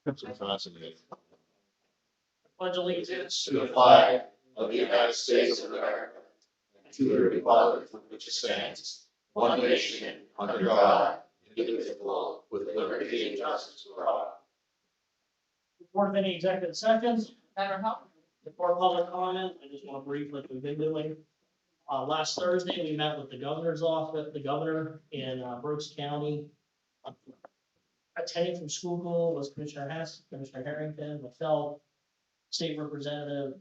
Fascinating. Pledge allegiance To the flag of the United States of America, and to the republic for which it stands, one nation, under God, indivisible, with liberty and justice for all. Before any executive sessions, before public comment, I just want to brief like we've been doing. Last Thursday, we met with the governor's office, the governor in Berks County. Attending from Schuylkill was Commissioner Hess, Commissioner Harrington, myself, State Representative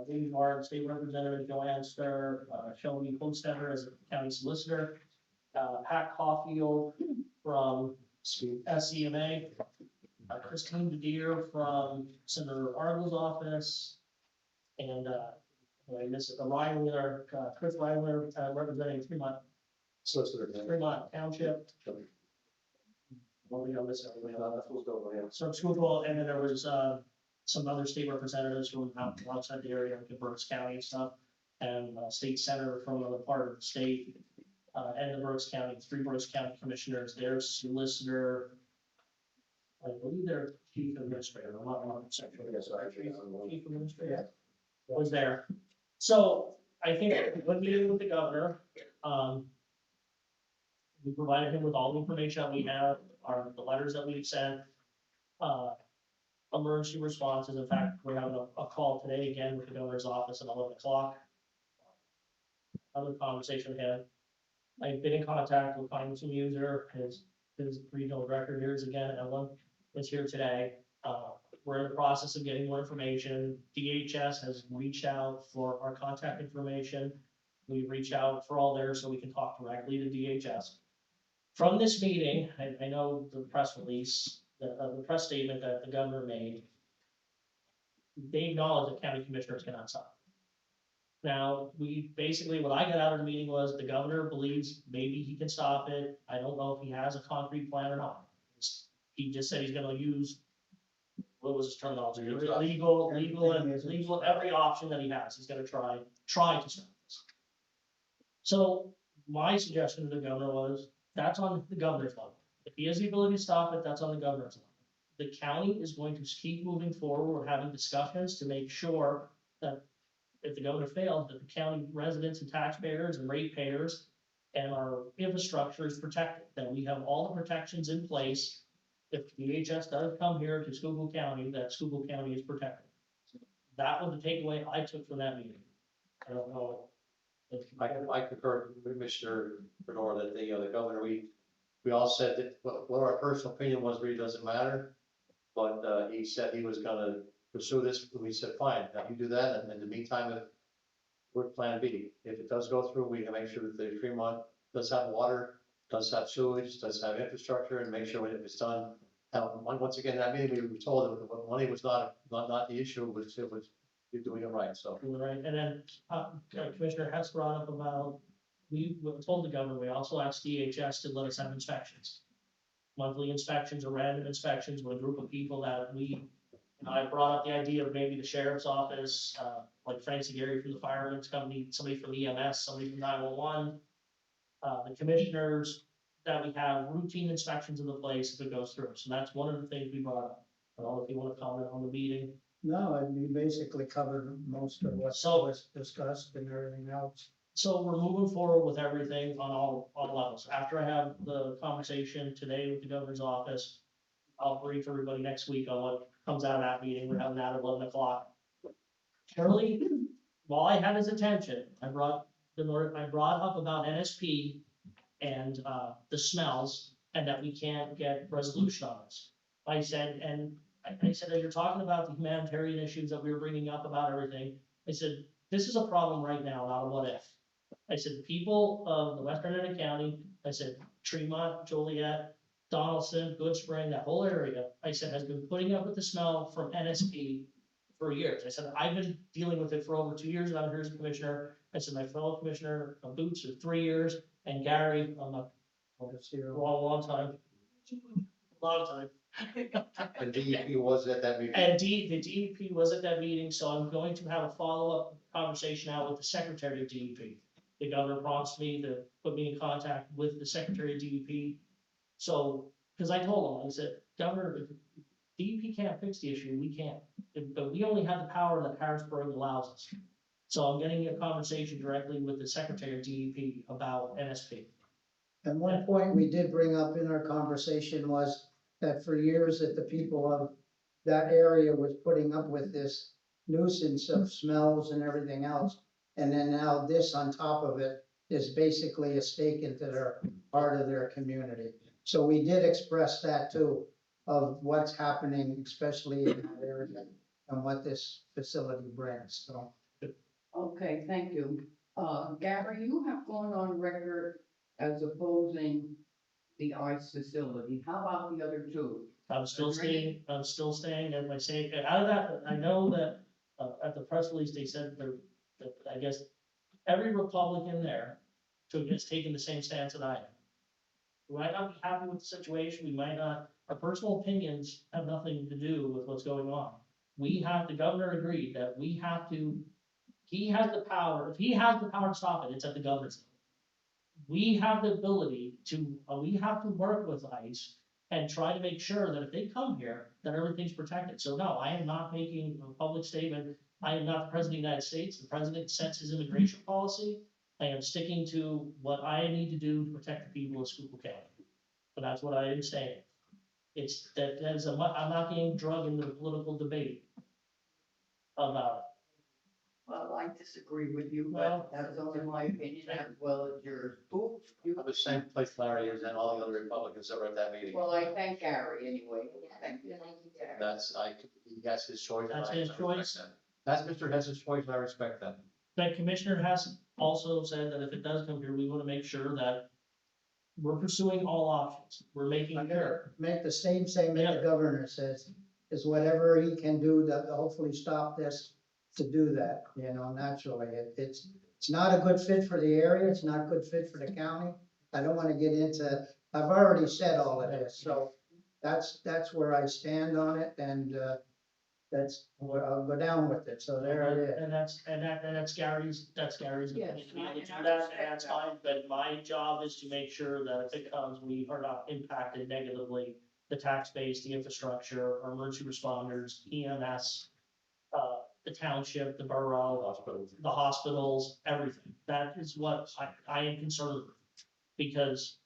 James Martin, State Representative Joanne Stir, Shelby Hostetter as a county solicitor, Pat Caulfield from SCMA, Christine DeDeer from Senator Argle's office, and I missed it, Reiner, Chris Reiner, representing Fremont Township. Well, we don't miss everybody. So Schuylkill, and then there was some other state representatives from outside the area, like Berks County and stuff, and state senator from another part of the state, and the Berks County, 3 Berks County commissioners, their solicitor, I believe their chief administrator, I'm not 100% sure. Yes, chief administrator was there. So I think when meeting with the governor, we provided him with all the information that we have, the letters that we've sent, emergency responses. In fact, we're having a call today again with the governor's office at 11 o'clock. Another conversation with him. I've been in contact with Congressman User, his regional director here is again, Ellen is here today. We're in the process of getting more information. DHS has reached out for our contact information. We reach out for all theirs so we can talk directly to DHS. From this meeting, I know the press release, the press statement that the governor made, they acknowledge that county commissioners cannot stop. Now, we basically, what I got out of the meeting was the governor believes maybe he can stop it. I don't know if he has a concrete plan or not. He just said he's gonna use, what was his terminology? Legal, every option that he has, he's gonna try to stop this. So my suggestion to the governor was, that's on the governor's level. If he has the ability to stop it, that's on the governor's level. The county is going to keep moving forward. We're having discussions to make sure that if the governor fails, that the county residents and taxpayers and ratepayers and our infrastructure is protected, that we have all the protections in place. If DHS does come here to Schuylkill County, that Schuylkill County is protected. That was the takeaway I took from that meeting. I don't know. I concur with Commissioner Bernard that the governor, we all said that what our personal opinion was really doesn't matter. But he said he was gonna pursue this. We said, fine, now you do that. And in the meantime, we're plan B. If it does go through, we can make sure that the Fremont does have water, does have sewage, does have infrastructure, and make sure when it's done. Once again, that meeting, we were told that money was not the issue, it was you're doing it right, so. Right, and then Commissioner Hess brought up about, we told the governor, we also asked DHS to let us have inspections. Monthly inspections or random inspections with a group of people that I brought up the idea of maybe the sheriff's office, like Frank Segari from the fireman's company, somebody from EMS, somebody from 911. The commissioners that we have routine inspections of the place if it goes through. So that's one of the things we brought up. I don't know if you want to comment on the meeting. No, I mean, basically covered most of what was discussed and everything else. So we're moving forward with everything on all levels. After I have the conversation today with the governor's office, I'll brief everybody next week on what comes out of that meeting. We're having that at 11 o'clock. Shirley, while I had his attention, I brought up about NSP and the smells and that we can't get resolution on this. I said, as you're talking about the humanitarian issues that we were bringing up about everything, I said, this is a problem right now, not a what if. I said, the people of the western end of county, I said, Tremont, Joliet, Donaldson, Good Spring, that whole area, I said, has been putting up with the smell from NSP for years. I said, I've been dealing with it for over 2 years, and I'm here as a commissioner. I said, my fellow commissioner Boots for 3 years, and Gary, I'm a long time. And DEP was at that meeting. And the DEP was at that meeting, so I'm going to have a follow-up conversation now with the secretary of DEP. The governor promised me to put me in contact with the secretary of DEP. So, because I told him, I said, Governor, DEP can't fix the issue, we can't, but we only have the power that Harrisburg allows us. So I'm getting a conversation directly with the Secretary of DEP about NSP. And one point we did bring up in our conversation was that for years that the people of that area was putting up with this nuisance of smells and everything else. And then now this on top of it is basically a stake into their, part of their community. So we did express that too, of what's happening, especially in that area and what this facility brings, so. Okay, thank you. Gary, you have gone on record as opposing the ICE facility. How about the other two? I'm still staying, as I say, out of that, I know that, at the press release, they said that, I guess, every Republican there has taken the same stance that I am. We might not be happy with the situation, we might not, our personal opinions have nothing to do with what's going on. The governor agreed that he has the power, if he has the power to stop it, it's at the governor's level. We have the ability to, we have to work with ICE and try to make sure that if they come here, that everything's protected. So no, I am not making a public statement. I am not the president of the United States. The president sets his immigration policy. I am sticking to what I need to do to protect the people of Schuylkill County. But that's what I am saying. It's I'm not getting dragged into the political debate about it. Well, I disagree with you, Well- but that's only my opinion as well as yours. Ooh, you, I'm the same place Larry is and all the other Republicans that were at that meeting. well, I thank Gary anyway. Thank you. That's, that's his choice. and That's I his respect choice. that. That's Mr. Hess's choice, and I respect that. The commissioner has also said that if it does come here, we want to make sure that we're pursuing all options. We're making sure. Make the same statement the governor says, is whatever he can do to hopefully stop this, to do that, naturally. It's not a good fit for the area, it's not a good fit for the county. I don't wanna get into, I've already said all of this, so that's where I stand on it, and, that's where I'll go down with it, so there it is. And that's Gary's opinion Yes, to be able to do and I that, respect and that's that. fine, but my job is to make sure that if it comes, we are not impacted negatively. The tax base, the infrastructure, our emergency responders, EMS, the township, the borough, the hospitals, everything. That is what I am concerned with, because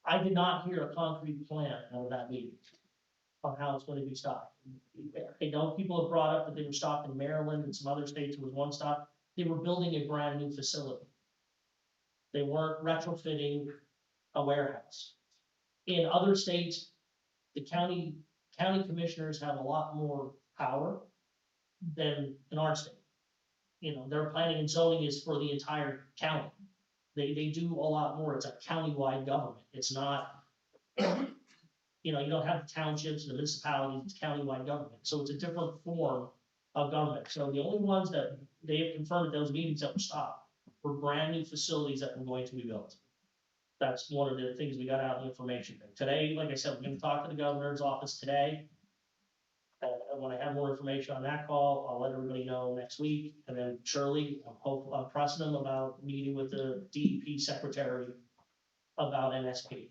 I did not hear a concrete plan out of that meeting on how it's gonna be stopped. I know people have brought up that they were stopped in Maryland and some other states, there was one stop. They were building a brand new facility. They weren't retrofitting a warehouse. In other states, the county commissioners have a lot more power than in our state. Their planning and zoning is for the entire county. They do a lot more. It's a countywide government. It's not, you don't have the townships and the municipalities, it's countywide government. So it's a different form of government. So the only ones that they have confirmed at those meetings that were stopped were brand new facilities that were going to be built. That's one of the things we got out in the information. Today, like I said, we're gonna talk to the governor's office today. And when I have more information on that call, I'll let everybody know next week. And then Shirley, I'm pressing them about meeting with the DEP secretary about NSP.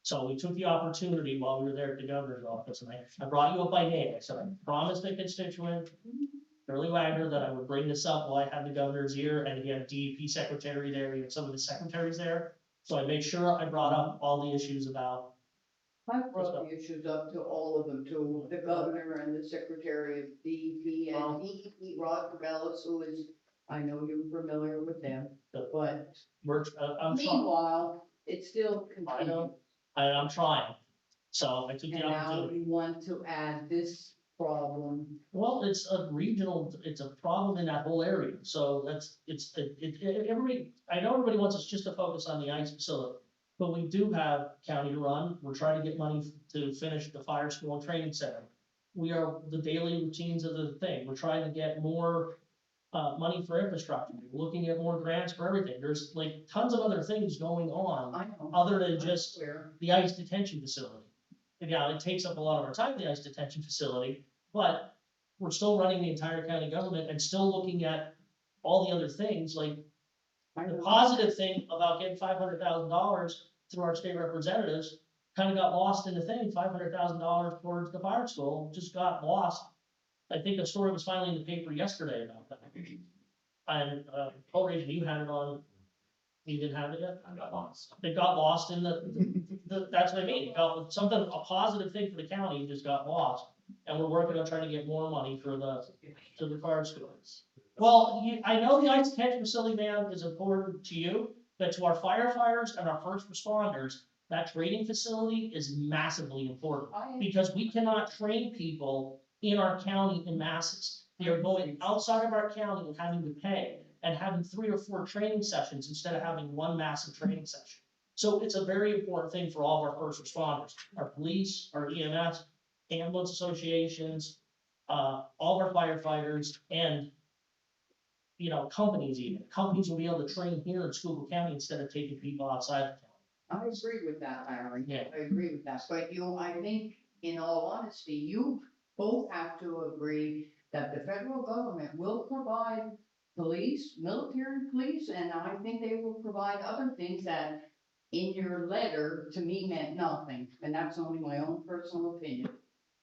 So we took the opportunity while we were there at the governor's office, and I brought you up by name. I said, I promised a constituent, Shirley Wagner, that I would bring this up while I had the governor's ear, and he had DEP secretary there, he had some of the secretaries there. So I made sure I brought up all the issues about. I brought the issues up to all of them, to the governor and the secretary of DEP and DEP Rod Cabellis, who is, I know you're familiar with them, but I'm trying, meanwhile, it still I continues. know, I'm trying. So I took the And now opportunity. you want to add this problem. Well, it's a problem in that whole area, so everybody, I know everybody wants us just to focus on the ICE facility. But we do have county to run, we're trying to get money to finish the fire school and training center. We are the daily routines of the thing, we're trying to get more money for infrastructure, we're looking at more grants for everything, there's like tons of other things going on. I know. Other than just Where, the ICE detention facility. And yeah, it takes up a lot of our time, the ICE detention facility, but we're still running the entire county government and still looking at all the other things, like I the know. positive thing about getting $500,000 through our state representatives kind of got lost in the thing, $500,000 towards the fire school, just got lost. I think the story was finally in the paper yesterday about that. And, Coleridge, you had it on, you didn't have it yet? I got lost. It got lost in that's what I mean, it got something, a positive thing for the county just got lost. And we're working on trying to get more money for to the fire schools. Well, I know the ice catch facility, man, is important to you, but to our firefighters and our first responders, that training facility is massively important. Because we cannot train people in our county in masses. They are going outside of our county and having to pay and having 3 or 4 training sessions instead of having one massive training session. So it's a very important thing for all of our first responders, our police, our EMS, ambulance associations, all of our firefighters, and companies even. Companies will be able to train here in Schuylkill County instead of taking people outside the county. I agree with that, Larry. Yeah. I agree with that, but I think, in all honesty, you both have to agree that the federal government will provide police, military police, and I think they will provide other things that in your letter to me meant nothing, and that's only my own personal opinion.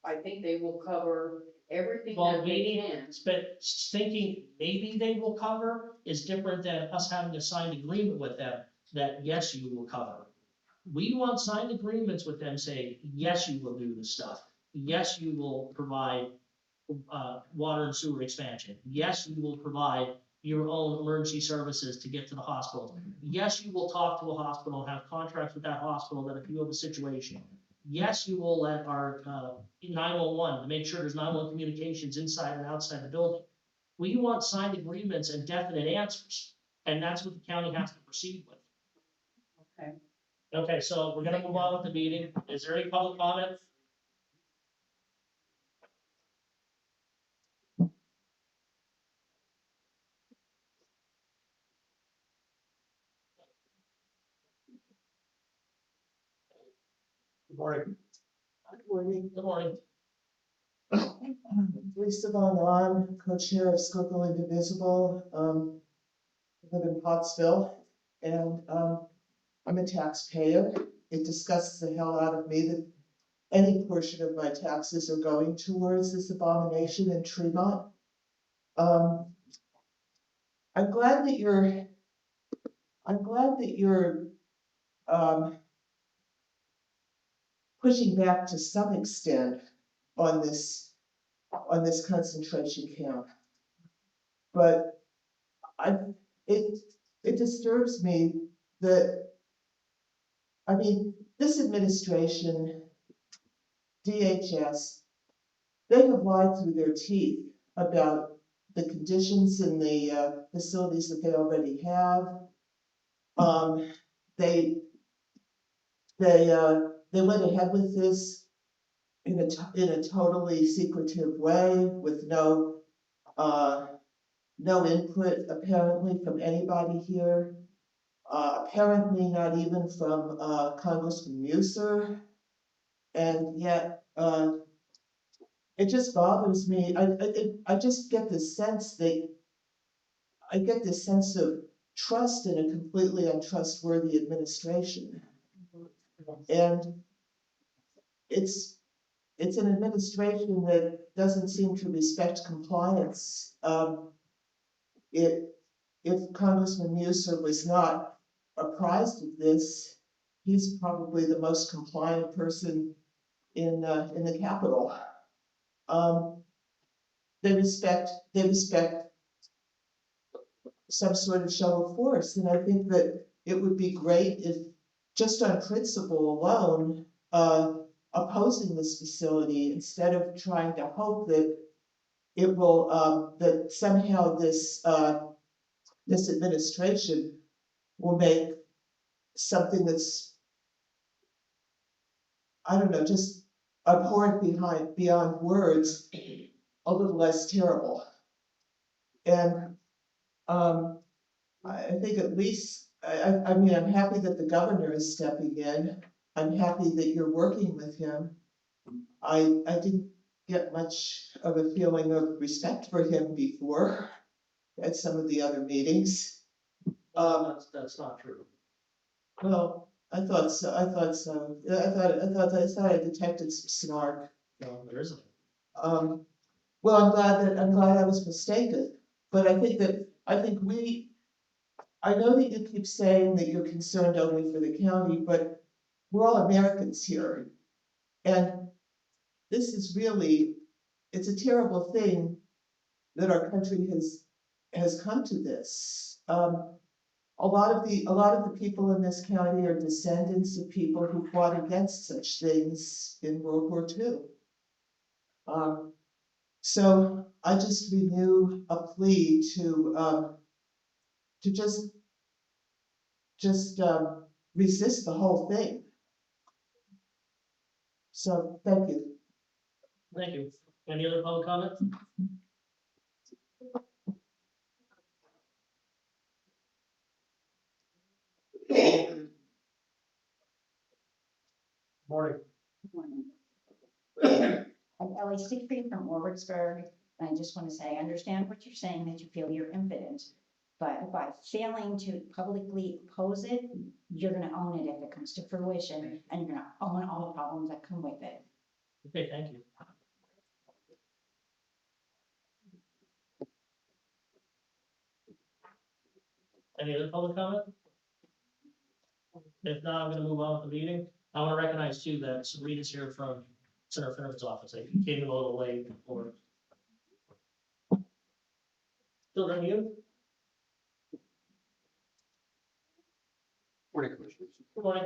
I think they will cover everything Well, that they can. but thinking maybe they will cover is different than us having a signed agreement with them that yes, you will cover. We want signed agreements with them saying, yes, you will do this stuff. Yes, you will provide water and sewer expansion. Yes, you will provide your own emergency services to get to the hospital. Yes, you will talk to a hospital and have contracts with that hospital that if you have a situation. Yes, you will let our 911 to make sure there's 911 communications inside and outside the building. We want signed agreements and definite answers, and that's what the county has to proceed with. Okay. Okay, so we're gonna move on with the meeting. Is there any public comment? Good morning. Good morning. Good morning. Lisa Von On, co-chair of Schuylkill Indivisible. I live in Pottsville, and I'm a taxpayer. It disgusts the hell out of me that any portion of my taxes are going towards this abomination in Tremont. I'm glad that you're pushing back to some extent on this concentration camp. But it disturbs me that, this administration, DHS, they have lied through their teeth about the conditions in the facilities that they already have. They went ahead with this in a totally secretive way with no input apparently from anybody here. Apparently not even from Congressman Muser. And yet, it just bothers me. I just get this sense of trust in a completely untrustworthy administration. And it's an administration that doesn't seem to respect compliance. If Congressman Muser was not apprised of this, he's probably the most compliant person in the Capitol. They respect some sort of show of force, and I think that it would be great if, just on principle alone, opposing this facility instead of trying to hope that it will that somehow this administration will make something that's, I don't know, just abhorrent beyond words, a little less terrible. And I think at least, I'm happy that the governor is stepping in. I'm happy that you're working with him. I didn't get much of a feeling of respect for him before at some of the other meetings. That's not true. Well, I thought so, I thought I detected some snark. No, there isn't. Well, I'm glad I was mistaken, but I think I know that you keep saying that you're concerned only for the county, but we're all Americans here. And this is really, it's a terrible thing that our country has come to this. A lot of the people in this county are descendants of people who fought against such things in World War II. So I just renew a plea to just resist the whole thing. So thank you. Thank you. Any other public comments? Morning. I'm Ellie Siegfried from Warwicksburg, and I just want to say, I understand what you're saying, that you feel you're impotent, but by failing to publicly oppose it, you're gonna own it if it comes to fruition, and you're gonna own all the problems that come with it. Okay, thank you. Any other public comment? If not, I'm gonna move on with the meeting. I want to recognize too that Sabrina's here from Senator Finner's office. I came in a little late for. Children, you? Morning, Commissioners. Good morning.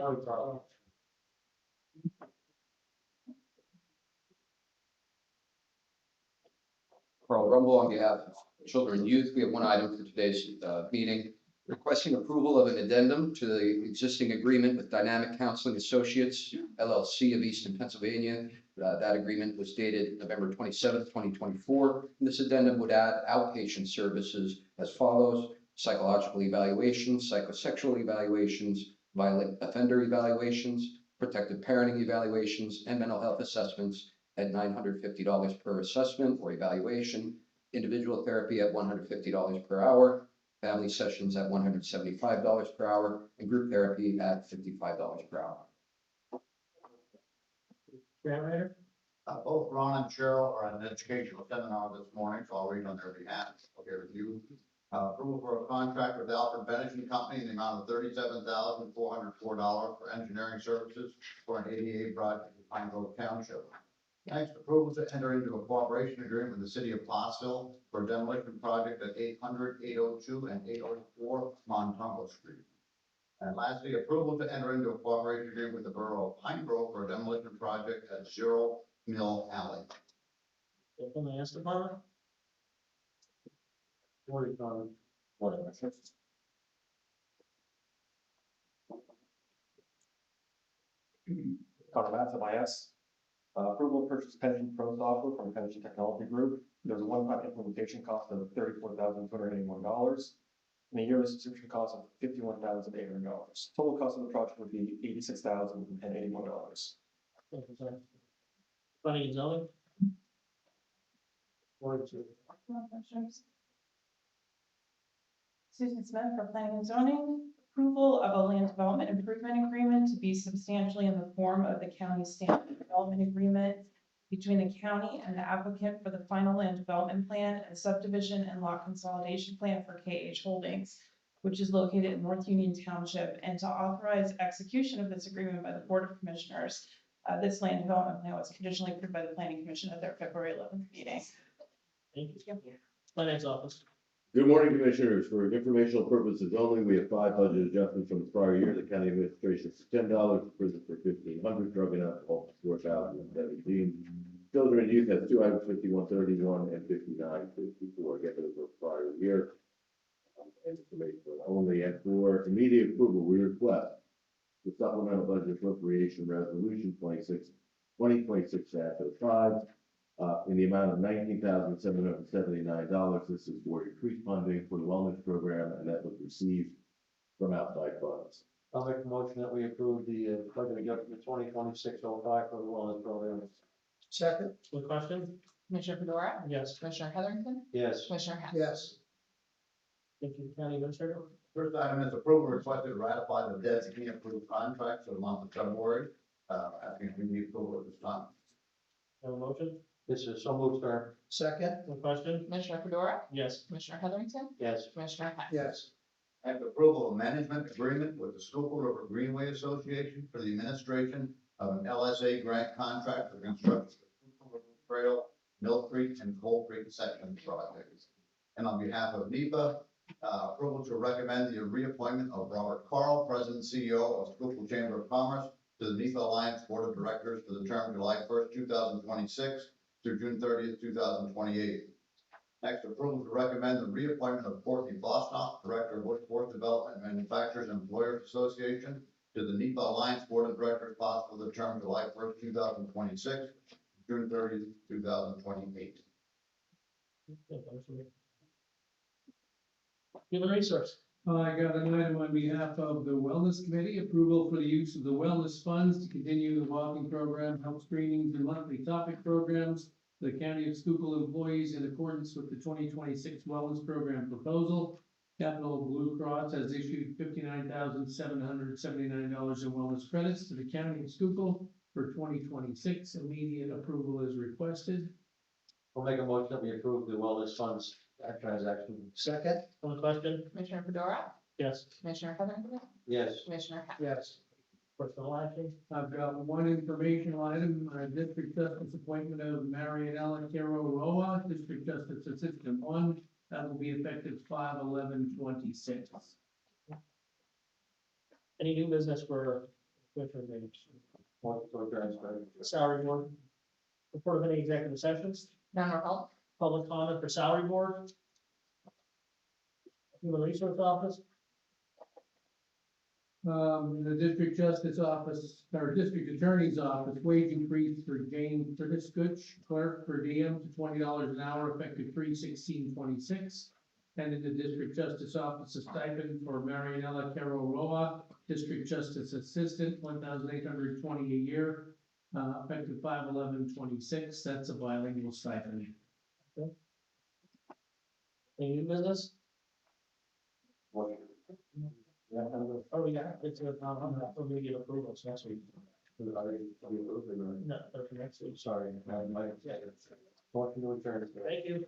Carl Rumble on behalf of Children and Youth. We have one item for today's meeting, requesting approval of an addendum to the existing agreement with Dynamic Counseling Associates, LLC of Easton, Pennsylvania. That agreement was dated November 27th, 2024. And this addendum would add outpatient services as follows: psychological evaluations, psychosexual evaluations, violent offender evaluations, protective parenting evaluations, and mental health assessments at $950 per assessment or evaluation, individual therapy at $150 per hour, family sessions at $175 per hour, and group therapy at $55 per hour. Grant writer? Both Ron and Cheryl are at an educational seminar this morning, so I'll read on their behalf. Okay, with you. Approval for a contract with Alfred Bennett and Company in the amount of $37,404 for engineering services for an ADA project in Pine Grove Township. Next, approval to enter into a cooperation agreement with the city of Pottsville for a demolition project at 800, 802, and 804 Montongo Street. And lastly, approval to enter into a cooperation agreement with the borough of Pine Grove for a demolition project at 0 Mill Alley. From the S department? Morning, Carmen. Morning, Commissioners. Connor Matz, MIS. Approval of purchase pension pro software from Pension Technology Group. There's a one-time implementation cost of $34,281. And a yearly subscription cost of $51,800. Total cost of the project would be $86,081. Planning and zoning? Morning, Sue. Susan Smith for Planning and Zoning. Approval of a land development improvement agreement to be substantially in the form of the county standard development agreement between the county and the applicant for the final land development plan and subdivision and lot consolidation plan for KH Holdings, which is located in North Union Township, and to authorize execution of this agreement by the Board of Commissioners. This land development plan was conditionally approved by the Planning Commission at their February 11th meeting. Thank you. Finance office? Good morning, Commissioners. For informational purposes only, we have 5 budget adjustments from the prior year. The county administration for $10, prison for $1,500, drug and alcohol for $4,017. Children and youth has 2 items, 5131 and 5954. Again, those were prior year. And information only. And for immediate approval, we request the supplemental budget appropriation resolution 2026-05. In the amount of $19,779. This is for increased funding for the wellness program, and that was received from outside funds. I'll make a motion that we approve the budget adjustment 2026-05 for the wellness program. Second, Good question? Commissioner Fedora, Yes. Commissioner Heatherington, Yes. Commissioner Hess. yes. Thank you, County Administrator. First item is approval requested to ratify the designee approved contract for the month of February. Asking if we need approval at this time. Have a motion? This is so moved, sir. Second, No question? Commissioner Fedora, Yes. Commissioner Heatherington, Yes. Commissioner Hess. yes, And approval of management agreement with the Schuylkill River Greenway Association for the administration of an LSA grant contract for construction of the Schuylkill River Trail, Mill Creek, and Coal Creek section projects. And on behalf of NEPA, approval to recommend the reappointment of Robert Carl, President and CEO of Schuylkill Chamber of Commerce, to the NEPA Alliance Board of Directors for the term July 1st, 2026 through June 30th, 2028. Next, approval to recommend the reappointment of Courtney Bostock, Director of Workforce Development and Manufacturers and Employers Association, to the NEPA Alliance Board of Directors for the term July 1st, 2026, June 30th, 2028. Human Resource. I got an item on behalf of the Wellness Committee, approval for the use of the wellness funds to continue the walking program, health screenings, and monthly topic programs for the County of Schuylkill employees in accordance with the 2026 Wellness Program proposal. Capital Blue Cross has issued $59,779 in wellness credits to the County of Schuylkill for 2026. Immediate approval is requested. We'll make a motion that we approve the wellness funds transaction. second, On the question? Commissioner Fedora, Yes. Commissioner Heatherington, Yes. Commissioner Hess. yes, Personal action? I've got one informational item, District Justice appointment of Marianella Caro Roa, District Justice Assistant 1. That will be effective 5/11/26. Any new business for Commissioner meetings? Motion to adjourn, sir. Salary Board? Report of any executive sessions? None were held. Public comment for Salary Board? Human Resource Office? The District Justice Office, or District Attorney's Office, wage increase for Jane Frittiscuch, clerk per diem to $20 an hour effective 3/16/26. And in the District Justice Office, a stipend for Marianella Caro Roa, District Justice Assistant, $1,820 a year, effective 5/11/26. That's a bilingual stipend. Any new business? Motion. Oh, we got, it's a, for immediate approval, so next week. No, or for next week. Sorry, my, motion to adjourn, sir. Thank you.